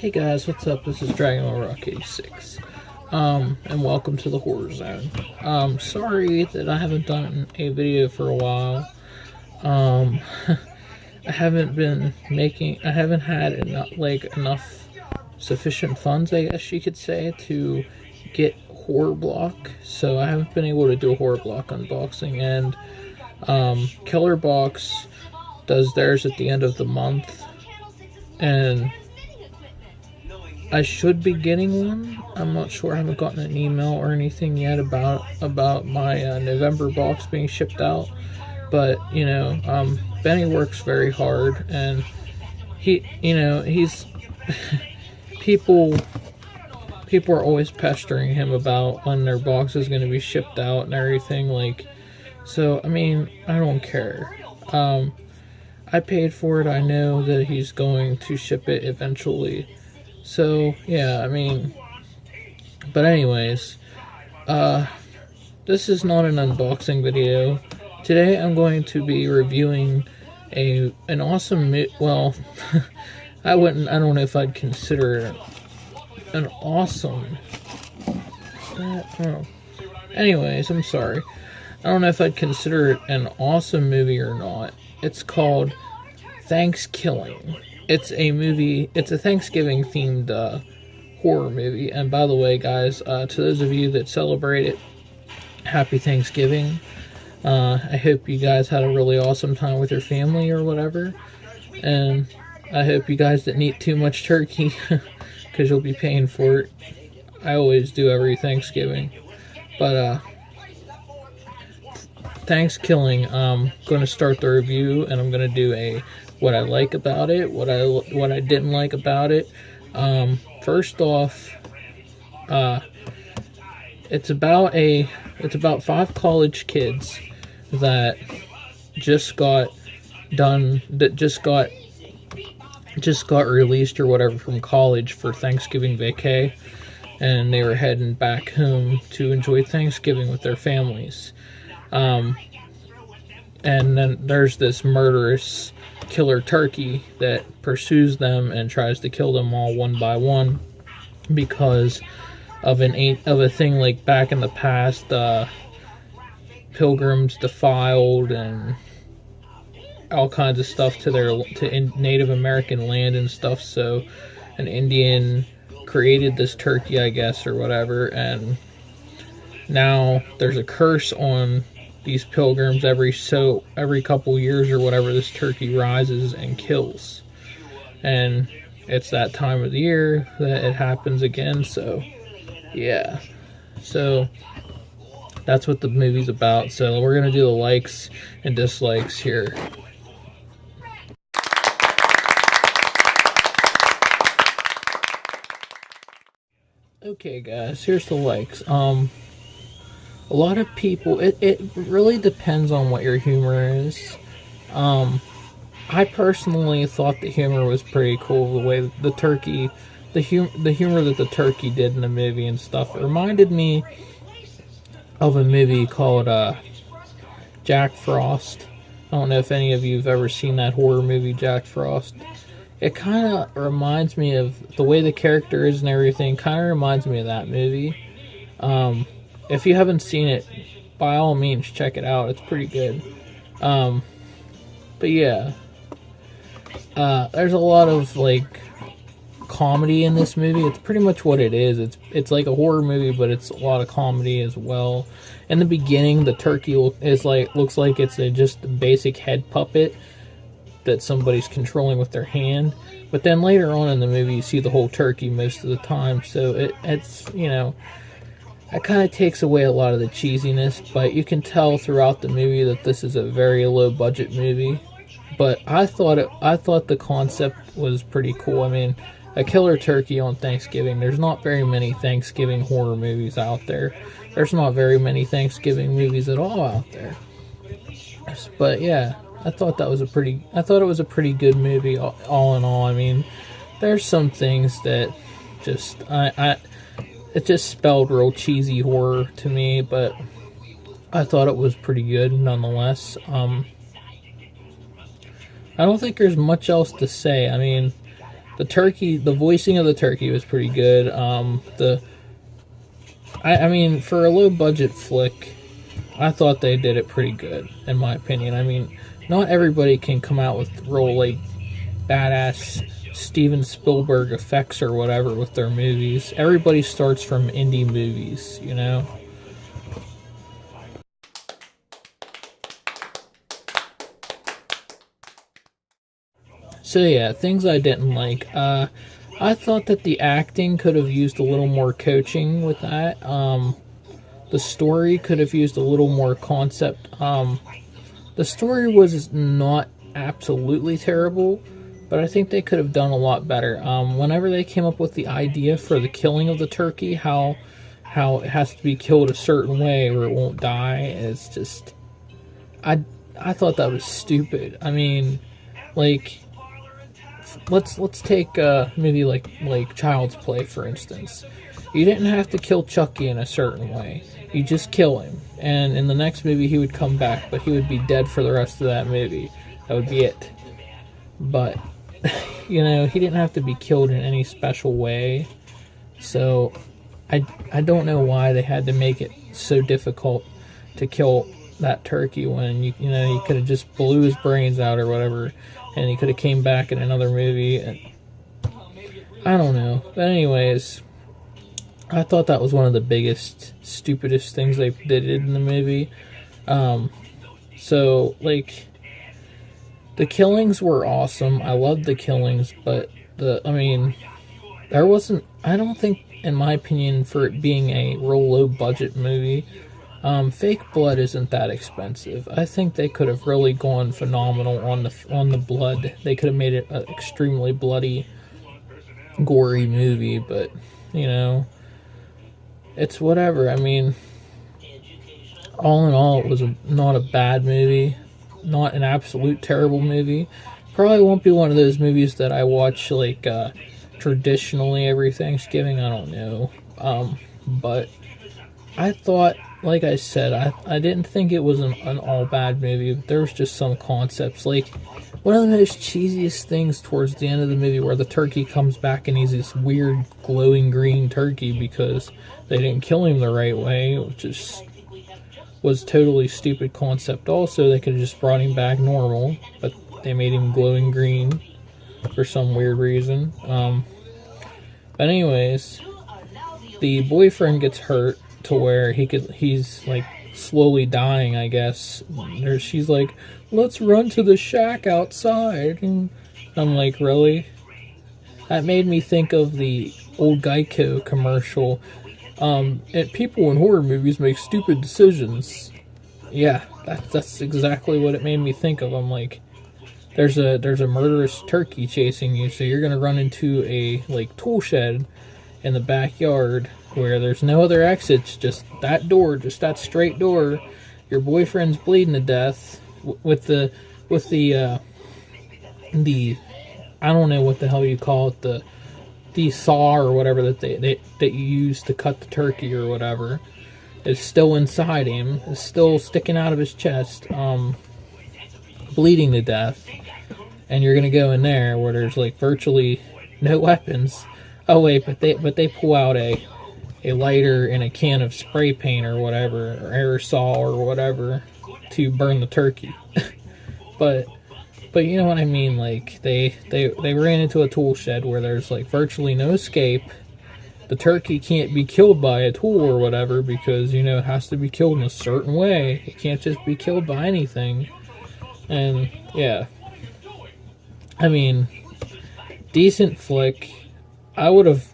Hey guys, what's up? This is Dragon Ball Rock 86. And welcome to the Horror Zone. Sorry that I haven't done a video for a while. I haven't had enough sufficient funds, I guess you could say, to get horror block. So I haven't been able to do a horror block unboxing, and Killer Box does theirs at the end of the month, and I should be getting one. I'm not sure. I haven't gotten an email or anything yet about my November box being shipped out. But Benny works very hard, and he's people are always pestering him about when their box is going to be shipped out and everything. So I mean, I don't care. I paid for it. I know that he's going to ship it eventually. So, yeah, I mean, but anyways, this is not an unboxing video. Today I'm going to be reviewing an awesome, well, I don't know if I'd consider it an awesome, anyways, I'm sorry. I don't know if I'd consider it an awesome movie or not. It's called Thankskilling. It's a Thanksgiving themed horror movie. And by the way, guys, to those of you that celebrate it, happy Thanksgiving. I hope you guys had a really awesome time with your family or whatever. And I hope you guys didn't eat too much turkey, because you'll be paying for it. I always do every Thanksgiving. But Thankskilling, I'm going to start the review, and I'm going to do what I like about it, what I didn't like about it. First off, it's about 5 college kids that just got released or whatever from college for Thanksgiving vacay, and they were heading back home to enjoy Thanksgiving with their families. And then there's this murderous killer turkey that pursues them and tries to kill them all one by one because of a thing like back in the past, pilgrims defiled and all kinds of stuff to Native American land and stuff. So an Indian created this turkey, I guess, or whatever, and now there's a curse on these pilgrims. Every couple years or whatever, this turkey rises and kills, and it's that time of the year that it happens again. So yeah, so that's what the movie's about. So we're gonna do the likes and dislikes here. Okay guys, here's the likes. A lot of people, it really depends on what your humor is. I personally thought the humor was pretty cool. The way the humor that the turkey did in the movie and stuff, it reminded me of a movie called Jack Frost. I don't know if any of you have ever seen that horror movie, Jack Frost. It kind of reminds me of the way the character is and everything. Kind of reminds me of that movie. If you haven't seen it, by all means, check it out. It's pretty good. But yeah, there's a lot of comedy in this movie. It's pretty much what it is. It's like a horror movie, but it's a lot of comedy as well. In the beginning, the turkey looks like it's just a basic head puppet that somebody's controlling with their hand. But then later on in the movie, you see the whole turkey most of the time. So it's it kind of takes away a lot of the cheesiness, but you can tell throughout the movie that this is a very low budget movie. But I thought the concept was pretty cool. I mean, a killer turkey on Thanksgiving. There's not very many Thanksgiving horror movies out there. There's not very many Thanksgiving movies at all out there. But yeah, I thought it was a pretty good movie all in all. I mean, there's some things that just it just spelled real cheesy horror to me, but I thought it was pretty good nonetheless. I don't think there's much else to say. I mean, the turkey, the voicing of the turkey was pretty good. I mean, for a low budget flick, I thought they did it pretty good, in my opinion. I mean, not everybody can come out with real, like, badass Steven Spielberg effects or whatever with their movies. Everybody starts from indie movies, you know? So yeah, things I didn't like. I thought that the acting could have used a little more coaching with that. The story could have used a little more concept. The story was not absolutely terrible, but I think they could have done a lot better. Whenever they came up with the idea for the killing of the turkey, how it has to be killed a certain way or it won't die, it's just, I thought that was stupid. I mean, like, let's take maybe like Child's Play, for instance. You didn't have to kill Chucky in a certain way. You just kill him, and in the next movie he would come back, but he would be dead for the rest of that movie. That would be it. But you know, he didn't have to be killed in any special way. So I don't know why they had to make it so difficult to kill that turkey when you know, you could have just blew his brains out or whatever, and he could have came back in another movie. And I don't know. But anyways, I thought that was one of the biggest, stupidest things they did in the movie. So, like, the killings were awesome. I loved the killings, but I mean, there wasn't, I don't think, in my opinion, for it being a real low budget movie, fake blood isn't that expensive. I think they could have really gone phenomenal on the blood. They could have made it an extremely bloody, gory movie, but, you know, it's whatever. I mean, all in all, it was not a bad movie. Not an absolute terrible movie. Probably won't be one of those movies that I watch, like, traditionally every Thanksgiving. I don't know. But I thought, like I said, I didn't think it was an all bad movie. There was just some concepts. Like, one of the most cheesiest things towards the end of the movie where the turkey comes back and he's this weird glowing green turkey because they didn't kill him the right way, which was totally stupid concept. Also, they could have just brought him back normal, but they made him glowing green for some weird reason. But anyways, the boyfriend gets hurt to where he's like slowly dying, I guess. She's like, let's run to the shack outside, and I'm like, really? That made me think of the old Geico commercial. And people in horror movies make stupid decisions. Yeah, that's exactly what it made me think of. I'm like, there's a murderous turkey chasing you, so you're gonna run into a, like, tool shed in the backyard where there's no other exits, just that door, just that straight door. Your boyfriend's bleeding to death with the I don't know what the hell you call it, the saw or whatever that that you use to cut the turkey or whatever is still inside him, is still sticking out of his chest, bleeding to death, and you're gonna go in there where there's, like, virtually no weapons. Oh wait, but they pull out a lighter and a can of spray paint or whatever, or aerosol or whatever, to burn the turkey. but you know what I mean, like, they ran into a tool shed where there's, like, virtually no escape. The turkey can't be killed by a tool or whatever because, you know, it has to be killed in a certain way. It can't just be killed by anything. And, yeah. I mean, decent flick. I would have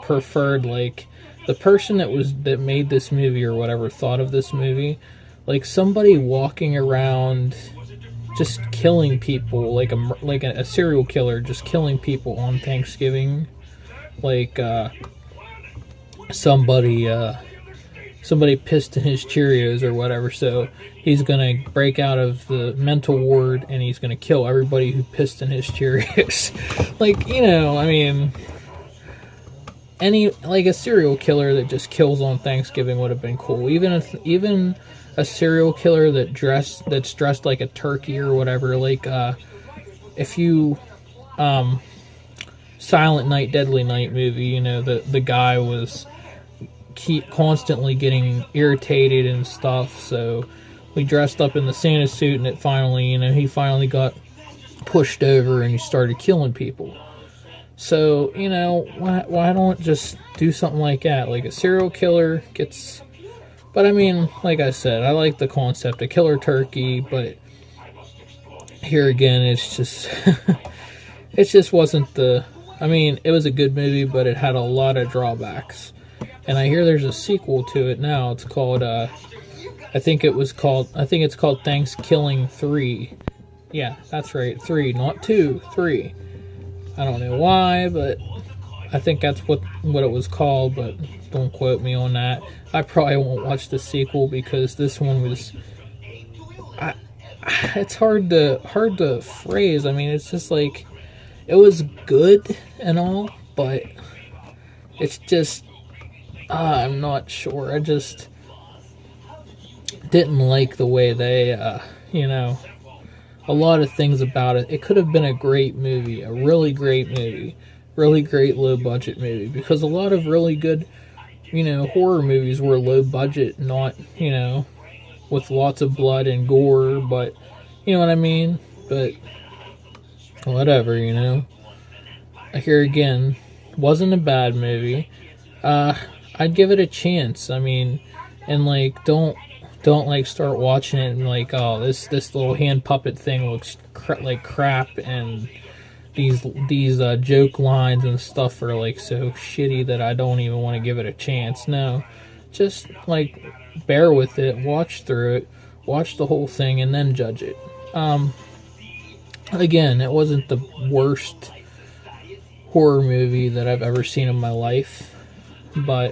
preferred, like, the person that made this movie or whatever thought of this movie, like, somebody walking around just killing people, like a serial killer, just killing people on Thanksgiving, like, somebody pissed in his Cheerios or whatever, so he's gonna break out of the mental ward and he's gonna kill everybody who pissed in his Cheerios. Like, you know, I mean, like a serial killer that just kills on Thanksgiving would have been cool. Even a serial killer that's dressed like a turkey or whatever. Like, if you Silent Night, Deadly Night movie, you know, the guy was constantly getting irritated and stuff, so we dressed up in the Santa suit, and it finally, you know, he finally got pushed over and he started killing people. So, you know, why don't just do something like that? Like a serial killer gets... But I mean, like I said, I like the concept of killer turkey, but here again, it's just... it just wasn't the... I mean, it was a good movie, but it had a lot of drawbacks. And I hear there's a sequel to it now. It's called, I think it's called Thankskilling 3. Yeah, that's right, 3, not 2, 3. I don't know why, but I think that's what it was called, but don't quote me on that. I probably won't watch the sequel because this one was... it's hard to phrase. I mean, it's just like... It was good and all, but it's just... I'm not sure. I just didn't like the way they, you know... A lot of things about it. It could have been a great movie, a really great movie, really great low budget movie, because a lot of really good, you know, horror movies were low budget, not, you know, with lots of blood and gore, but, you know what I mean? But, whatever, you know. Here again, wasn't a bad movie. I'd give it a chance. I mean, and like, don't like start watching it and like, oh, this little hand puppet thing looks like crap, and these joke lines and stuff are like so shitty that I don't even want to give it a chance. No, just like bear with it, watch through it, watch the whole thing, and then judge it. Again, it wasn't the worst horror movie that I've ever seen in my life, but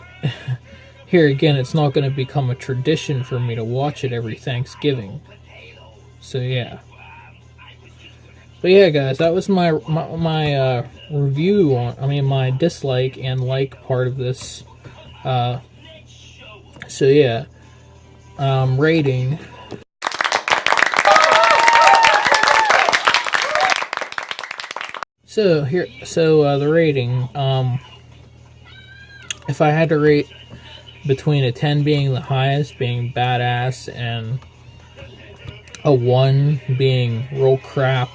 here again, it's not going to become a tradition for me to watch it every Thanksgiving. So yeah. But yeah, guys, that was my review on, I mean, my dislike and like part of this. So yeah, rating. So the rating. If I had to rate between a 10 being the highest, being badass, and a 1 being real crap,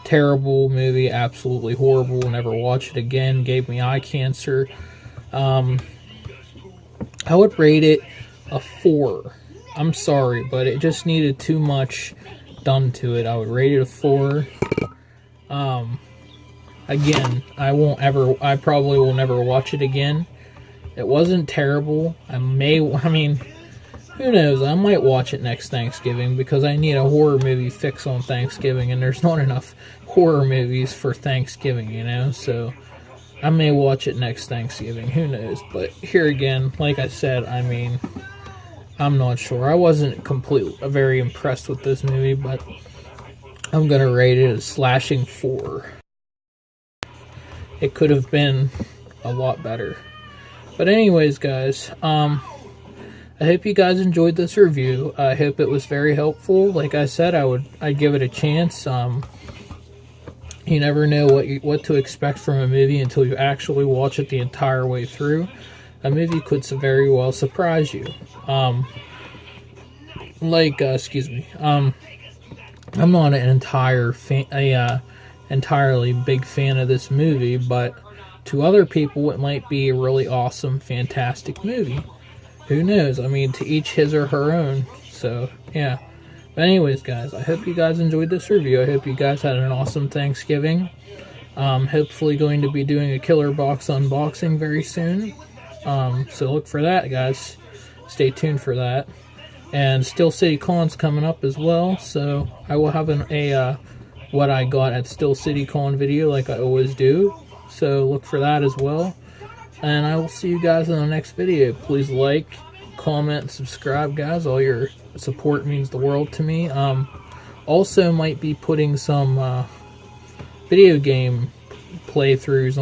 terrible movie, absolutely horrible, never watch it again, gave me eye cancer, I would rate it a 4. I'm sorry, but it just needed too much done to it. I would rate it a 4. Again, I probably will never watch it again. It wasn't terrible. I mean, who knows? I might watch it next Thanksgiving because I need a horror movie fix on Thanksgiving, and there's not enough horror movies for Thanksgiving, you know? So I may watch it next Thanksgiving. Who knows? But here again, like I said, I mean, I'm not sure. I wasn't very impressed with this movie, but I'm going to rate it a slashing 4. It could have been a lot better. But anyways, guys, I hope you guys enjoyed this review. I hope it was very helpful. Like I said, I'd give it a chance. You never know what to expect from a movie until you actually watch it the entire way through. A movie could very well surprise you. Excuse me. I'm not an entirely big fan of this movie, but to other people, it might be a really awesome, fantastic movie. Who knows? I mean, to each his or her own. So, yeah. But anyways, guys, I hope you guys enjoyed this review. I hope you guys had an awesome Thanksgiving. Hopefully going to be doing a Killer Box unboxing very soon. So look for that, guys. Stay tuned for that. And Steel City Con's coming up as well. So I will have a what I got at Steel City Con video like I always do. So look for that as well. And I will see you guys in the next video. Please like, comment, and subscribe, guys. All your support means the world to me. Also might be putting some video game playthroughs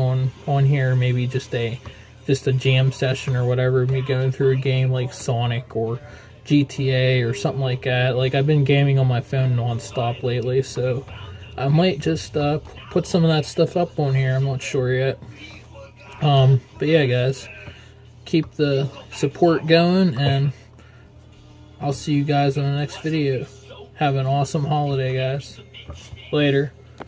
on here. Maybe just a jam session or whatever. Me going through a game like Sonic or GTA or something like that. Like, I've been gaming on my phone non-stop lately, so I might just put some of that stuff up on here. I'm not sure yet. But yeah, guys, keep the support going, and I'll see you guys in the next video. Have an awesome holiday, guys. Later.